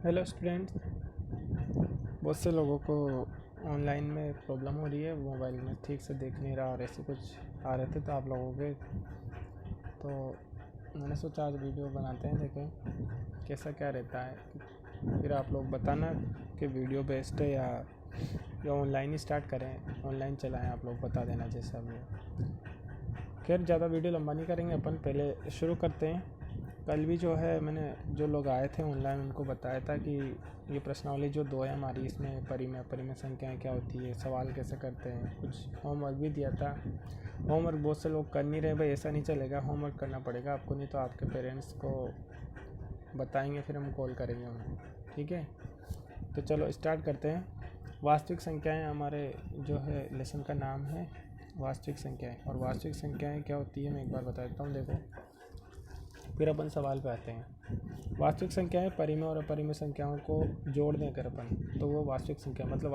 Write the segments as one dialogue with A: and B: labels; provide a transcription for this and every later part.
A: Hello students. बहुत से लोगों को ऑनलाइन में प्रॉब्लम हो रही है, मोबाइल में ठीक से देख नहीं रहा और ऐसे कुछ आ रहे थे तो आप लोगों के, तो मैंने सोचा आज वीडियो बनाते हैं, देखें कैसा क्या रहता है। फिर आप लोग बताना कि वीडियो बेस्ट है या ऑनलाइन ही स्टार्ट करें, ऑनलाइन चलाएं, आप लोग बता देना जैसा भी है। खैर ज़्यादा वीडियो लंबा नहीं करेंगे अपन, पहले शुरू करते हैं। कल भी जो है मैंने जो लोग आए थे ऑनलाइन उनको बताया था कि ये प्रश्नावली जो दो है हमारी, इसमें परिमेय अपरिमेय संख्याएं क्या होती है, सवाल कैसे करते हैं, कुछ होमवर्क भी दिया था। होमवर्क बहुत से लोग कर नहीं रहे भाई, ऐसा नहीं चलेगा, होमवर्क करना पड़ेगा आपको, नहीं तो आपके पेरेंट्स को बताएंगे, फिर हम कॉल करेंगे उन्हें, ठीक है। तो चलो स्टार्ट करते हैं। वास्तविक संख्याएँ हमारे जो है लेसन का नाम है वास्तविक संख्याएँ। और वास्तविक संख्याएँ क्या होती है मैं एक बार बता देता हूँ, देखो फिर अपन सवाल पे आते हैं। वास्तविक संख्याएं परिमेय और अपरिमेय संख्याओं को जोड़ दें अगर अपन, तो वो वास्तविक संख्या, मतलब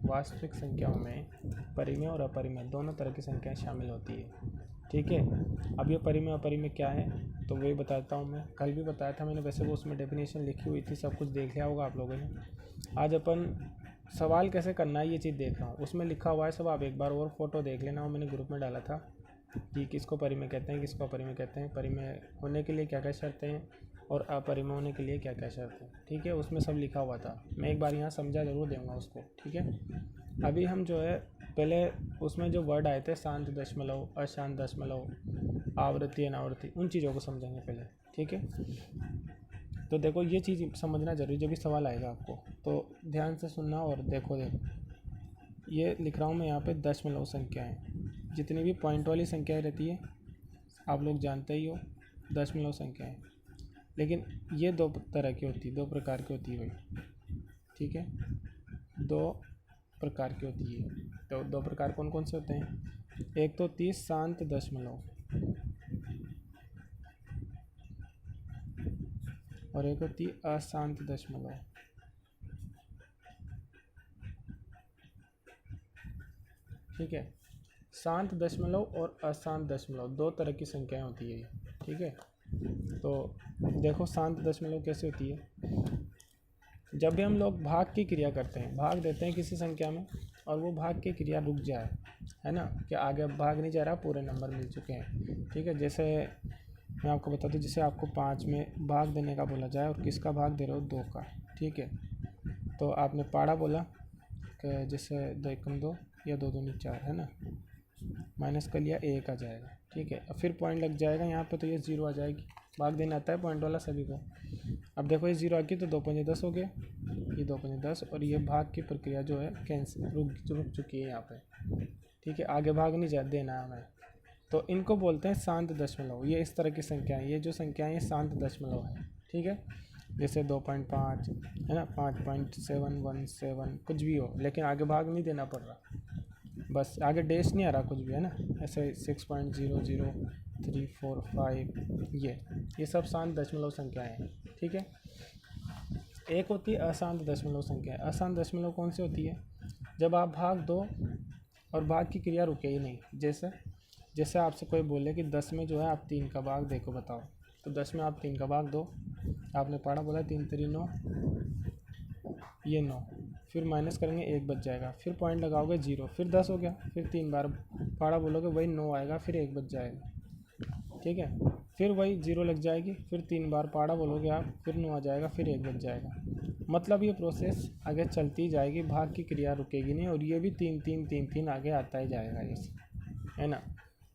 A: वास्तविक संख्याओं में परिमेय और अपरिमेय दोनों तरह की संख्याएं शामिल होती है, ठीक है। अब ये परिमेय अपरिमेय क्या है तो वही बताता हूँ। मैं कल भी बताया था मैंने, वैसे वो उसमें डेफिनेशन लिखी हुई थी, सब कुछ देख लिया होगा आप लोगों ने। आज अपन सवाल कैसे करना है ये चीज़ देख रहा हूँ, उसमें लिखा हुआ है सब, आप एक बार और फोटो देख लेना, वो मैंने ग्रुप में डाला था कि किसको परिमेय कहते हैं, किसको अपरिमेय कहते हैं, परिमेय होने के लिए क्या क्या शर्तें हैं और अपरिमेय होने के लिए क्या क्या शर्तें हैं, ठीक है। उसमें सब लिखा हुआ था, मैं एक बार यहाँ समझा ज़रूर दूँगा उसको, ठीक है। अभी हम जो है पहले उसमें जो वर्ड आए थे शांत दशमलव, अशांत दशमलव, आवृत्ति अनावृत्ति, उन चीज़ों को समझेंगे पहले, ठीक है। तो देखो ये चीज़ समझना जरूरी, जब भी सवाल आएगा आपको तो ध्यान से सुनना और देखो ये लिख रहा हूँ मैं यहाँ पे दशमलव संख्याएँ, जितनी भी पॉइंट वाली संख्याएं रहती है आप लोग जानते ही हो दशमलव संख्याएं, लेकिन ये दो तरह की होती है, दो प्रकार की होती है भाई, ठीक है। दो प्रकार की होती है, तो दो प्रकार कौन कौन से होते हैं, एक तो होती है शांत दशमलव और एक होती है अशांत दशमलव, ठीक है। शांत दशमलव और अशांत दशमलव दो तरह की संख्याएं होती है, ठीक है। तो देखो शांत दशमलव कैसे होती है, जब भी हम लोग भाग की क्रिया करते हैं, भाग देते हैं किसी संख्या में और वो भाग की क्रिया रुक जाए, है ना, कि आगे भाग नहीं जा रहा, पूरे नंबर मिल चुके हैं, ठीक है। जैसे मैं आपको बता दूं, जैसे आपको 5 में भाग देने का बोला जाए और किसका भाग दे रहे हो, 2 का, ठीक है। तो आपने पाड़ा बोला कि जैसे 2 एकम 2 या 2 दूनी 4, है ना, माइनस कर लिया, 1 आ जाएगा, ठीक है। फिर पॉइंट लग जाएगा यहाँ पे, तो ये 0 आ जाएगी, भाग देना आता है पॉइंट वाला सभी को। अब देखो ये 0 आ गई तो 2 पंजे 10 हो गए, ये 2 पंजे 10, और ये भाग की प्रक्रिया जो है कैंसिल, रुक चुकी है यहाँ पे, ठीक है। आगे भाग नहीं जा देना है हमें, तो इनको बोलते हैं शांत दशमलव। ये इस तरह की संख्याएं, ये जो संख्याएं ये शांत दशमलव है, ठीक है। जैसे 2.5 है ना, 5.717 कुछ भी हो, लेकिन आगे भाग नहीं देना पड़ रहा, बस आगे डैश नहीं आ रहा कुछ भी, है ना। ऐसे 6.00345 ये सब शांत दशमलव संख्याएं हैं, ठीक है। एक होती है अशांत दशमलव संख्या। अशांत दशमलव कौन सी होती है, जब आप भाग दो और भाग की क्रिया रुके ही नहीं। जैसे आपसे कोई बोले कि 10 में जो है आप 3 का भाग देखो बताओ, तो 10 में आप 3 का भाग दो, आपने पढ़ा बोला 3 3 9, ये 9, फिर माइनस करेंगे 1 बच जाएगा, फिर पॉइंट लगाओगे 0, फिर 10 हो गया, फिर 3 बार पाड़ा बोलोगे वही 9 आएगा, फिर 1 बच जाएगा, ठीक है। फिर वही 0 लग जाएगी, फिर 3 बार पाड़ा बोलोगे आप, फिर 9 आ जाएगा, फिर 1 बच जाएगा। मतलब ये प्रोसेस आगे चलती जाएगी, भाग की क्रिया रुकेगी नहीं, और ये भी 3 3 3 3 आगे आता ही जाएगा, ये है ना।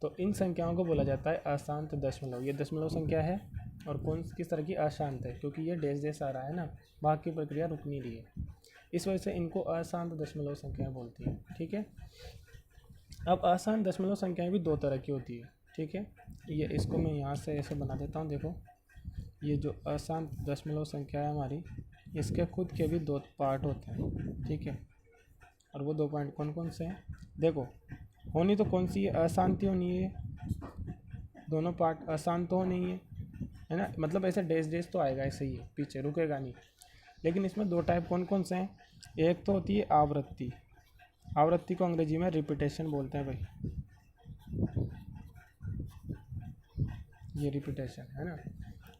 A: तो इन संख्याओं को बोला जाता है अशांत दशमलव। ये दशमलव संख्या है और किस तरह की, अशांत है, क्योंकि ये डैश आ रहा है ना, भाग की प्रक्रिया रुक नहीं रही है, इस वजह से इनको अशांत दशमलव संख्याएं बोलती हैं, ठीक है। अब अशांत दशमलव संख्याएं भी दो तरह की होती है, ठीक है। ये इसको मैं यहाँ से ऐसे बना देता हूँ, देखो ये जो अशांत दशमलव संख्या है हमारी, इसके खुद के भी 2 पार्ट होते हैं, ठीक है। और वो 2 पॉइंट कौन कौन से हैं, देखो होनी तो कौन सी है, अशांति होनी है, दोनों पार्ट अशांत तो नहीं है ना, मतलब ऐसे डैश तो आएगा, ऐसे ही पीछे रुकेगा नहीं। लेकिन इसमें 2 टाइप कौन कौन से हैं, एक तो होती है आवृत्ति, आवृत्ति को अंग्रेजी में रिपीटेशन बोलते हैं भाई, ये रिपीटेशन है ना।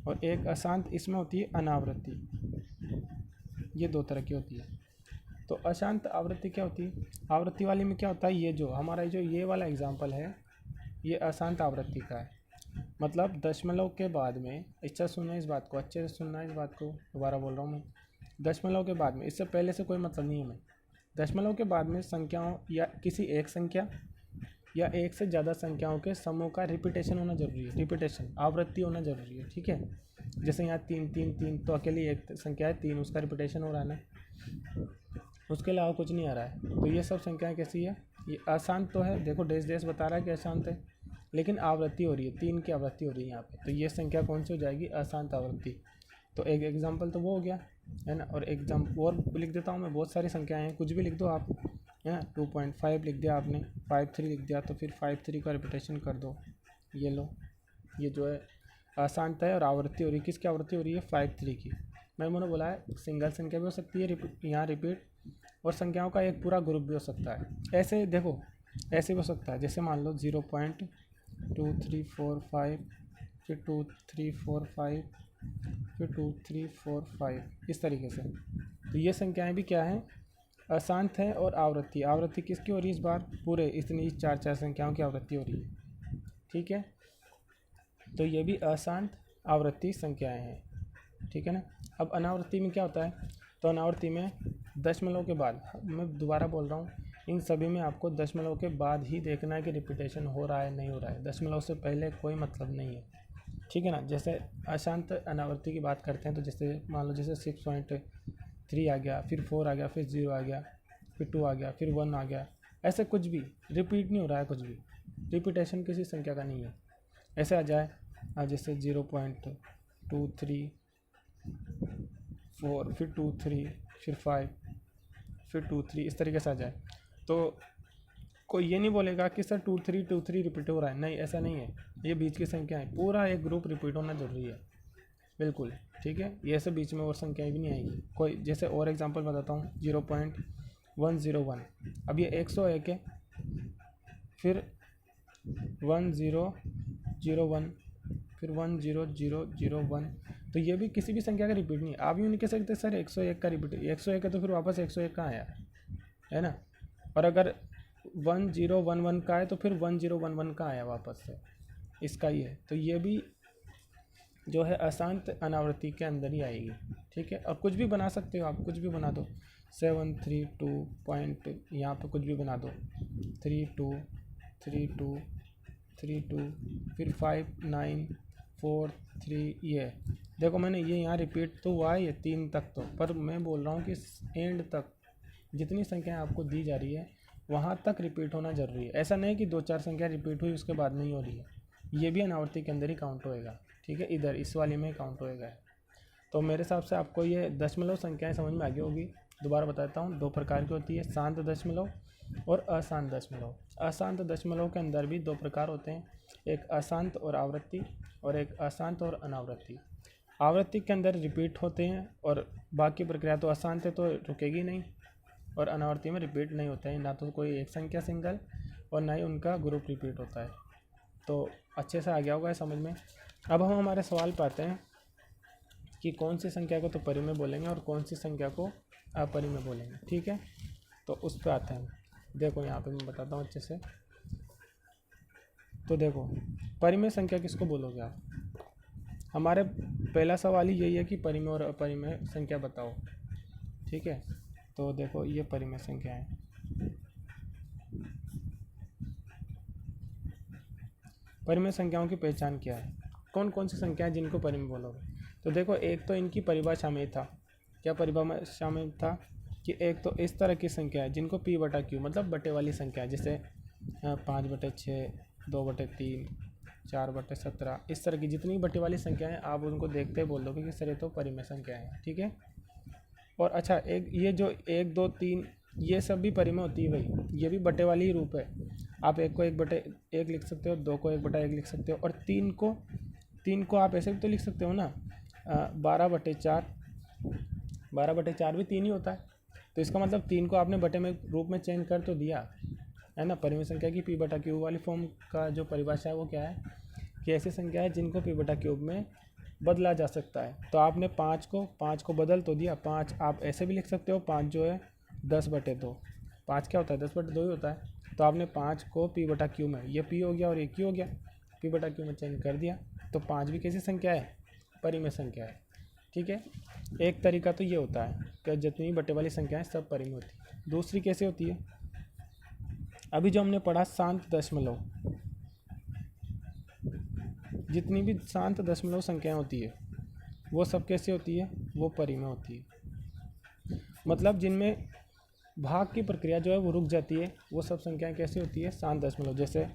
A: और एक अशांत इसमें होती है अनावृत्ति, ये दो तरह की होती है। तो अशांत आवृत्ति क्या होती है? आवृत्ति वाली में क्या होता है, ये जो हमारा जो ये वाला एग्जाम्पल है ये अशांत आवृत्ति का है। मतलब दशमलव के बाद में, अच्छा सुनना इस बात को, अच्छे से सुनना इस बात को, दोबारा बोल रहा हूँ मैं, दशमलव के बाद में, इससे पहले से कोई मतलब नहीं है मैं, दशमलव के बाद में संख्याओं या किसी एक संख्या या एक से ज़्यादा संख्याओं के समूह का रिपीटेशन होना जरूरी है। रिपीटेशन आवृत्ति होना जरूरी है, ठीक है। जैसे यहाँ 3 3 3 तो अकेली एक संख्या है 3, उसका रिपीटेशन हो रहा है ना, उसके अलावा कुछ नहीं आ रहा है। तो ये सब संख्याएं कैसी है, ये अशांत तो है, देखो डैश डैश बता रहा है कि अशांत है, लेकिन आवृत्ति हो रही है, 3 की आवृत्ति हो रही है यहाँ पे, तो ये संख्या कौन सी हो जाएगी, अशांत आवृत्ति। तो एक एग्जाम्पल तो वो हो गया है ना, और एग्जाम्पल और लिख देता हूँ मैं, बहुत सारी संख्याएं हैं, कुछ भी लिख दो आप, है ना। 2.5 लिख दिया आपने, 5 3 लिख दिया, तो फिर 5 3 का रिपीटेशन कर दो, ये लो, ये जो है अशांत है और आवृत्ति हो रही है, किसकी आवृत्ति हो रही है, 5 3 की। मैंने बोला है सिंगल संख्या भी हो सकती है यहाँ रिपीट, और संख्याओं का एक पूरा ग्रुप भी हो सकता है। ऐसे देखो, ऐसे भी हो सकता है, जैसे मान लो 0.2345, फिर 2345, फिर 2345, इस तरीके से। तो ये संख्याएं भी क्या हैं, अशांत है और आवृत्ति। आवृत्ति किसकी हो रही है इस बार, पूरे इतनी 4 संख्याओं की आवृत्ति हो रही है, ठीक है। तो ये भी अशांत आवृत्ति संख्याएं हैं, ठीक है ना। अब अनावृत्ति में क्या होता है, तो अनावृत्ति में दशमलव के बाद, मैं दोबारा बोल रहा हूँ, इन सभी में आपको दशमलव के बाद ही देखना है कि रिपीटेशन हो रहा है नहीं हो रहा है, दशमलव से पहले कोई मतलब नहीं है, ठीक है ना। जैसे अशांत अनावृत्ति की बात करते हैं, तो जैसे मान लो जैसे 6.3 आ गया, फिर 4 आ गया, फिर 0 आ गया, फिर 2 आ गया, फिर 1 आ गया, ऐसे कुछ भी रिपीट नहीं हो रहा है, कुछ भी रिपीटेशन किसी संख्या का नहीं है। ऐसे आ जाए जैसे 0.234, फिर 23, फिर 5, फिर 23, इस तरीके से आ जाए, तो कोई ये नहीं बोलेगा कि सर 23 रिपीट हो रहा है, नहीं, ऐसा नहीं है। ये बीच की संख्या है, पूरा एक ग्रुप रिपीट होना जरूरी है, बिल्कुल, ठीक है। ये सब बीच में और संख्याएं भी नहीं आएगी कोई। जैसे और एग्जांपल बताता हूँ, 0.101, अब ये 101 है, फिर 1001, फिर 10001, तो ये भी किसी भी संख्या का रिपीट नहीं है। आप यूँ नहीं कह सकते सर 101 का रिपीट, 101 है तो फिर वापस 101 कहाँ आया, है ना। और अगर 1011 का है तो फिर 1011 का आया वापस से, इसका ही है। तो ये भी जो है अशांत अनावृत्ति के अंदर ही आएगी, ठीक है। और कुछ भी बना सकते हो आप, कुछ भी बना दो, 732 पॉइंट, यहाँ पे कुछ भी बना दो, 32 32 32, फिर 5943, ये देखो मैंने ये यहाँ रिपीट तो हुआ है ये 3 तक तो, पर मैं बोल रहा हूँ कि एंड तक जितनी संख्याएं आपको दी जा रही है वहाँ तक रिपीट होना जरूरी है। ऐसा नहीं कि 2-4 संख्या रिपीट हुई उसके बाद नहीं हो रही है, ये भी अनावृत्ति के अंदर ही काउंट होएगा, ठीक है, इधर इस वाली में काउंट होएगा। तो मेरे हिसाब से आपको ये दशमलव संख्याएं समझ में आ गई होगी। दोबारा बताता हूँ, 2 प्रकार की होती है, शांत दशमलव और अशांत दशमलव। अशांत दशमलव के अंदर भी 2 प्रकार होते हैं, एक अशांत और आवृत्ति, और एक अशांत और अनावृत्ति। आवृत्ति के अंदर रिपीट होते हैं और बाकी प्रक्रिया, तो अशांत है तो रुकेगी नहीं, और अनावृत्ति में रिपीट नहीं होता है, ना तो कोई एक संख्या सिंगल और ना ही उनका ग्रुप रिपीट होता है। तो अच्छे से आ गया होगा समझ में। अब हम हमारे सवाल पे आते हैं कि कौन सी संख्या को तो परिमेय बोलेंगे और कौन सी संख्या को अपरिमेय बोलेंगे, ठीक है। तो उस पर आते हैं। देखो यहाँ पे मैं बताता हूँ अच्छे से। तो देखो परिमेय संख्या किसको बोलोगे आप, हमारे पहला सवाल ही यही है कि परिमेय और अपरिमेय संख्या बताओ, ठीक है। तो देखो ये परिमेय संख्या है, परिमेय संख्याओं की पहचान क्या है, कौन कौन सी संख्या है जिनको परिमेय बोलोगे। तो देखो एक तो इनकी परिभाषा में था, क्या परिभाषा में था कि एक तो इस तरह की संख्या है जिनको p/q मतलब बटे वाली संख्या है, जैसे 5/6, 2/3, 4/17, इस तरह की जितनी बटे वाली संख्या है आप उनको देखते ही बोल दोगे कि सर ये तो परिमेय संख्या है, ठीक है। और अच्छा एक ये जो 1 2 3 ये सब भी परिमेय होती है भाई, ये भी बटे वाली ही रूप है। आप 1 को 1/1 लिख सकते हो, 2 को 1/1 लिख सकते हो, और 3 को आप ऐसे भी तो लिख सकते हो ना, 12/4, 12/4 भी 3 ही होता है। तो इसका मतलब 3 को आपने बटे में रूप में चेंज कर तो दिया है ना। परिमेय संख्या की p/q वाली फॉर्म का जो परिभाषा है वो क्या है कि ऐसी संख्या है जिनको p/q में बदला जा सकता है। तो आपने 5 को बदल तो दिया, 5 आप ऐसे भी लिख सकते हो, 5 जो है 10/2, 5 क्या होता है 10/2 ही होता है। तो आपने 5 को p/q में, ये p हो गया और ये q हो गया, p/q में चेंज कर दिया। तो 5 भी कैसी संख्या है, परिमेय संख्या है। ठीक है, एक तरीका तो ये होता है कि जितनी बटे वाली संख्याएं सब परिमेय होती है। दूसरी कैसे होती है, अभी जो हमने पढ़ा शांत दशमलव, जितनी भी शांत दशमलव संख्याएं होती है वो सब कैसे होती है, वो परिमेय होती है। मतलब जिनमें भाग की प्रक्रिया जो है वो रुक जाती है, वो सब संख्याएं कैसी होती है, शांत दशमलव। जैसे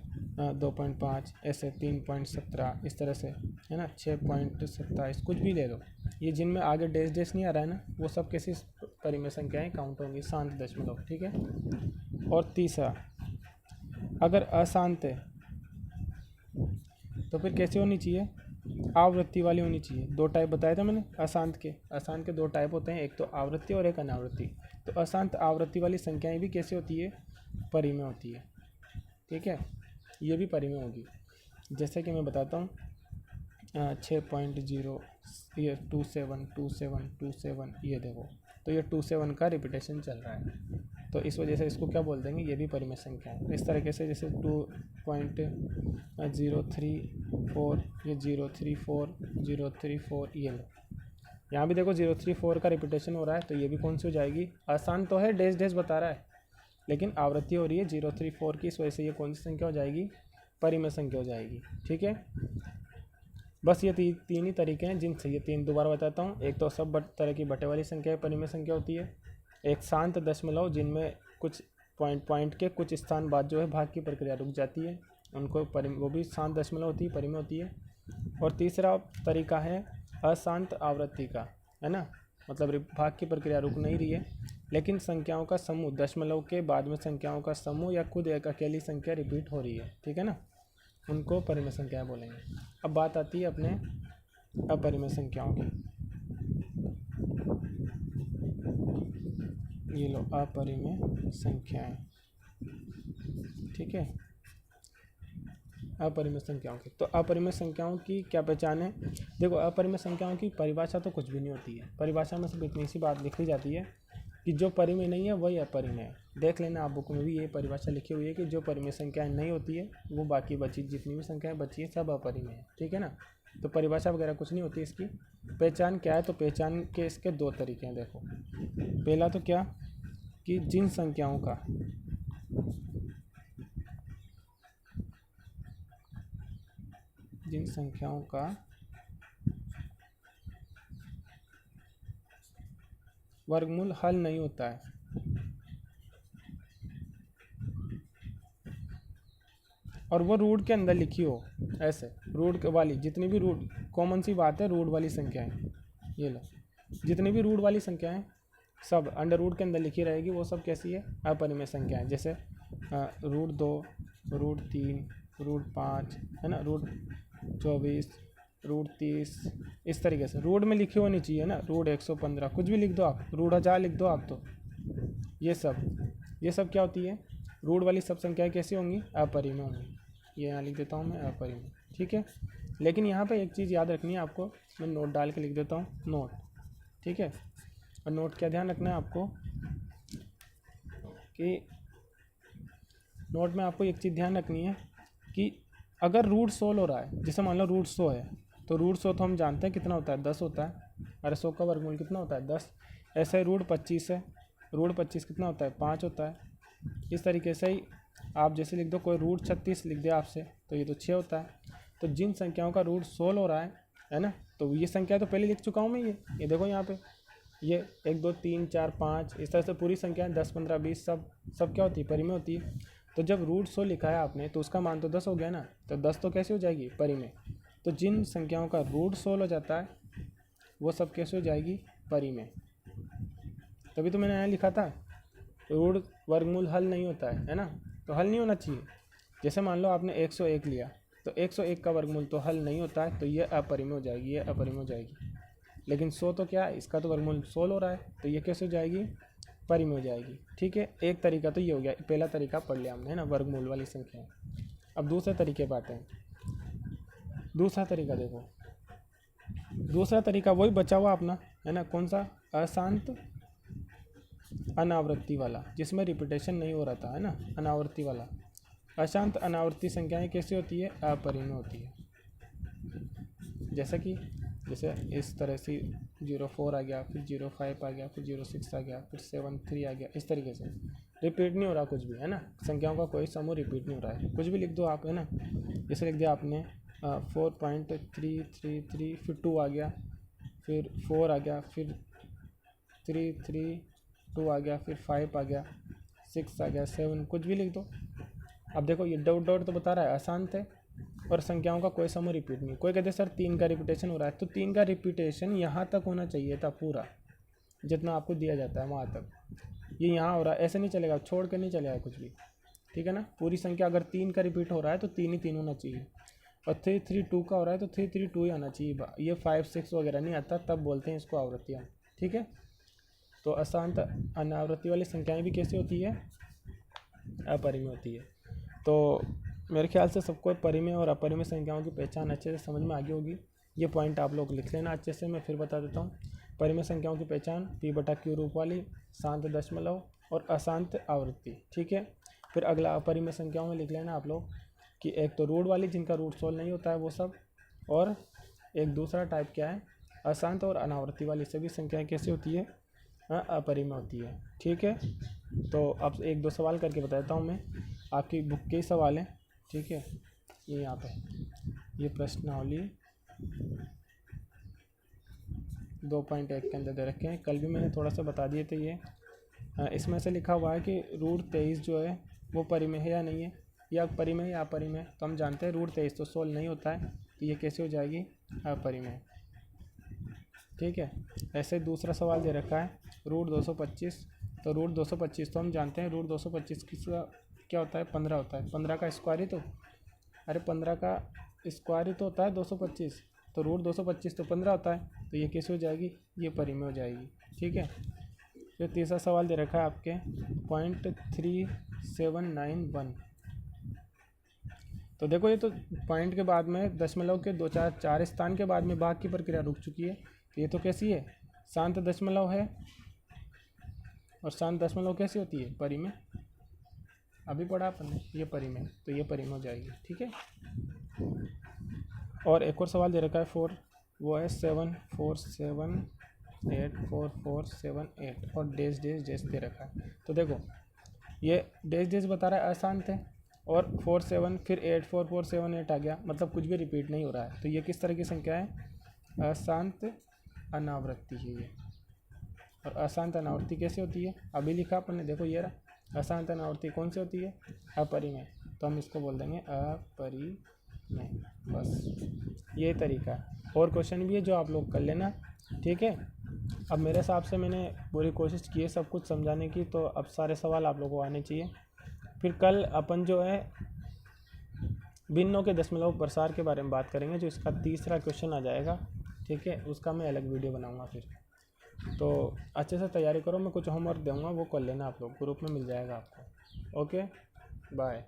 A: 2.5, ऐसे 3.17, इस तरह से है ना, 6.27, कुछ भी ले लो। ये जिनमें आगे डैश डैश नहीं आ रहा है ना, वो सब कैसी परिमेय संख्याएं काउंट होंगी, शांत दशमलव। ठीक है। और तीसरा, अगर अशांत है तो फिर कैसे होनी चाहिए, आवृत्ति वाली होनी चाहिए। 2 टाइप बताया था मैंने अशांत के। अशांत के 2 टाइप होते हैं, एक तो आवृत्ति और एक अनावृत्ति। तो अशांत आवृत्ति वाली संख्याएं भी कैसे होती है, परिमेय होती है। ठीक है, ये भी परिमेय होगी। जैसे कि मैं बताता हूँ 6.0, ये 27, ये देखो, तो ये 27 का रिपीटेशन चल रहा है, तो इस वजह से इसको क्या बोल देंगे, ये भी परिमेय संख्या है। इस तरीके से जैसे 2.034, ये 034, ये लो, यहाँ भी देखो 034 का रिपीटेशन हो रहा है, तो ये भी कौन सी हो जाएगी, आसान तो है, डैश डैश बता रहा है, लेकिन आवृत्ति हो रही है 034 की, इस वजह से ये कौन सी संख्या हो जाएगी, परिमेय संख्या हो जाएगी। ठीक है, बस ये 3 ही तरीके हैं जिनसे, ये 3 दोबारा बताता हूँ। एक तो सब तरह की बटे वाली संख्या परिमेय संख्या होती है, एक शांत दशमलव जिनमें कुछ पॉइंट के कुछ स्थान बाद जो है भाग की प्रक्रिया रुक जाती है, उनको वो भी शांत दशमलव होती है, परिमेय होती है। और तीसरा तरीका है अशांत आवृत्ति का, है ना, मतलब भाग की प्रक्रिया रुक नहीं रही है, लेकिन संख्याओं का समूह, दशमलव के बाद में संख्याओं का समूह या खुद एक अकेली संख्या रिपीट हो रही है। ठीक है ना, उनको परिमेय संख्याएं बोलेंगे। अब बात आती है अपने अपरिमेय संख्याओं की। ये लो अपरिमेय संख्याएं। ठीक है, अपरिमेय संख्याओं की, तो अपरिमेय संख्याओं की क्या पहचान है। देखो, अपरिमेय संख्याओं की परिभाषा तो कुछ भी नहीं होती है, परिभाषा में सिर्फ इतनी सी बात लिखी जाती है कि जो परिमेय नहीं है वही अपरिमेय है। देख लेना, आप बुक में भी ये परिभाषा लिखी हुई है कि जो परिमेय संख्याएं नहीं होती है वो बाकी बची जितनी भी संख्याएं बची है सब अपरिमेय है। ठीक है ना, तो परिभाषा वगैरह कुछ नहीं होती इसकी। पहचान क्या है, तो पहचान के इसके 2 तरीके हैं। देखो, पहला तो क्या कि जिन संख्याओं का वर्गमूल हल नहीं होता है, और वो रूट के अंदर लिखी हो, ऐसे रूट वाली जितनी भी रूट, कॉमन सी बात है, रूट वाली संख्याएं, ये लो, जितनी भी रूट वाली संख्याएं सब अंडर रूट के अंदर लिखी रहेगी, वो सब कैसी है, अपरिमेय संख्याएं। जैसे √2, √3, √5, है ना, √24, √30, इस तरीके से रूट में लिखी होनी चाहिए ना, √115, कुछ भी लिख दो आप, √1000 लिख दो आप। तो ये सब क्या होती है, रूट वाली सब संख्याएं कैसी होंगी, अपरिमेय होंगी। ये यहाँ लिख देता हूँ मैं, अपरिमेय। ठीक है, लेकिन यहाँ पे एक चीज़ याद रखनी है आपको, मैं नोट डाल के लिख देता हूँ, नोट। ठीक है, और नोट क्या ध्यान रखना है आपको कि नोट में आपको एक चीज़ ध्यान रखनी है कि अगर रूट 16 हो रहा है, जैसे मान लो रूट 100 है, तो रूट 100 तो हम जानते हैं कितना होता है, 10 होता है। अरे 100 का वर्गमूल कितना होता है, 10। ऐसे √25 है, √25 कितना होता है, 5 होता है। इस तरीके से ही आप जैसे लिख दो, कोई √36 लिख दे आपसे, तो ये तो 6 होता है। तो जिन संख्याओं का रूट 16 हो रहा है ना, तो ये संख्या तो पहले लिख चुका हूँ मैं, ये देखो यहाँ पे, ये 1 2 3 4 5, इस तरह से पूरी संख्याएं 10 15 20 सब क्या होती है, परिमेय होती है। तो जब √100 लिखा है आपने, तो उसका मान तो 10 हो गया ना, तो 10 तो कैसे हो जाएगी, परिमेय। तो जिन संख्याओं का √16 हो जाता है वो सब कैसे हो जाएगी, परिमेय। तभी तो मैंने यहाँ लिखा था रूट वर्गमूल हल नहीं होता है ना, तो हल नहीं होना चाहिए। जैसे मान लो आपने 101 लिया, तो 101 का वर्गमूल तो हल नहीं होता है, तो ये अपरिमेय हो जाएगी, ये अपरिमेय हो जाएगी। लेकिन 100 तो क्या है, इसका तो वर्गमूल 16 हो रहा है, तो ये कैसे हो जाएगी, परिमेय हो जाएगी। ठीक है, एक तरीका तो ये हो गया, पहला तरीका पढ़ लिया हमने, है ना, वर्गमूल वाली संख्या। अब दूसरे तरीके पे आते हैं। दूसरा तरीका देखो, दूसरा तरीका वही बचा हुआ अपना, है ना, कौन सा, अशांत अनावृत्ति वाला, जिसमें रिपीटेशन नहीं हो रहा था, है ना, अनावृत्ति वाला। अशांत अनावृत्ति संख्याएं कैसी होती है, अपरिमेय होती है। जैसे इस तरह से 04 आ गया, फिर 05 आ गया, फिर 06 आ गया, फिर 73 आ गया, इस तरीके से रिपीट नहीं हो रहा कुछ भी, है ना, संख्याओं का कोई समूह रिपीट नहीं हो रहा है, कुछ भी लिख दो आप, है ना। जैसे लिख दिया आपने 4.333, फिर 2 आ गया, फिर 4 आ गया, फिर 332 आ गया, फिर 5 आ गया, 6 आ गया, 7, कुछ भी लिख दो। अब देखो ये डॉट डॉट तो बता रहा है अशांत है और संख्याओं का कोई समूह रिपीट नहीं। कोई कहते सर 3 का रिपीटेशन हो रहा है, तो 3 का रिपीटेशन यहाँ तक होना चाहिए था, पूरा जितना आपको दिया जाता है वहाँ तक। ये यहाँ हो रहा है, ऐसे नहीं चलेगा, छोड़ कर नहीं चलेगा कुछ भी, ठीक है ना। पूरी संख्या अगर 3 का रिपीट हो रहा है तो 3 ही 3 होना चाहिए, और 332 का हो रहा है तो 332 ही आना चाहिए। ये 5 6 वगैरह नहीं आता, तब बोलते हैं इसको आवृत्तियाँ, ठीक है। तो अशांत अनावृत्ति वाली संख्याएँ भी कैसी होती है, अपरिमेय होती है। तो मेरे ख्याल से सबको परिमेय और अपरिमेय संख्याओं की पहचान अच्छे से समझ में आ गई होगी। ये पॉइंट आप लोग लिख लेना अच्छे से, मैं फिर बता देता हूँ। परिमेय संख्याओं की पहचान P/Q रूप वाली, शांत दशमलव और अशांत आवृत्ति, ठीक है। फिर अगला अपरिमेय संख्याओं में लिख लेना आप लोग कि एक तो रूट वाली जिनका रूट सोल्व नहीं होता है वो सब, और एक दूसरा टाइप क्या है, अशांत और अनावृत्ति वाली सभी संख्याएँ कैसी होती है, अपरिमेय होती है, ठीक है। तो अब 1-2 सवाल करके बताता हूँ मैं, आपकी बुक के ही सवाल हैं, ठीक है। ये यहाँ पे ये प्रश्नावली 2.1 के अंदर दे रखे हैं, कल भी मैंने थोड़ा सा बता दिए थे ये। इसमें से लिखा हुआ है कि रूट 23 जो है वो परिमेय है या नहीं है, या परिमेय या अपरिमेय। तो हम जानते हैं रूट 23 तो सोल्व नहीं होता है, तो ये कैसे हो जाएगी, अपरिमेय, ठीक है। ऐसे दूसरा सवाल दे रखा है रूट 225, तो रूट 225 तो हम जानते हैं रूट 225 क्या होता है, 15 होता है। 15 का स्क्वायर ही तो, अरे 15 का स्क्वायर ही तो होता है 225, तो रूट 225 तो 15 होता है, तो ये कैसे हो जाएगी, ये परिमेय हो जाएगी, ठीक है। फिर तीसरा सवाल दे रखा है आपके 0.3791, तो देखो ये तो पॉइंट के बाद में दशमलव के 4 स्थान के बाद में भाग की प्रक्रिया रुक चुकी है, तो ये तो कैसी है, शांत दशमलव है, और शांत दशमलव कैसी होती है, परिमेय, अभी पढ़ा अपन ने, ये परिमेय, तो ये परिमेय हो जाएगी, ठीक है। और एक और सवाल दे रखा है 4, वो है 7478447 और डैश डैश डैश दे रखा है। तो देखो ये डैश डैश बता रहा है अशांत है, और 47 फिर 84478 आ गया, मतलब कुछ भी रिपीट नहीं हो रहा है, तो ये किस तरह की संख्या है, अशांत अनावृत्ति है ये। और अशांत अनावृत्ति कैसे होती है, अभी लिखा अपन ने, देखो ये रहा, अशांत अनावृत्ति कौन सी होती है, अपरिमेय, तो हम इसको बोल देंगे अपरिमेय, बस ये तरीका है। और क्वेश्चन भी है जो आप लोग कर लेना, ठीक है। अब मेरे हिसाब से मैंने पूरी कोशिश की है सब कुछ समझाने की, तो अब सारे सवाल आप लोगों को आने चाहिए। फिर कल अपन जो है भिन्नों के दशमलव प्रसार के बारे में बात करेंगे, जो इसका तीसरा क्वेश्चन आ जाएगा, ठीक है, उसका मैं अलग वीडियो बनाऊंगा फिर। तो अच्छे से तैयारी करो, मैं कुछ होमवर्क दूंगा वो कर लेना आप लोग, ग्रुप में मिल जाएगा आपको। Okay, bye.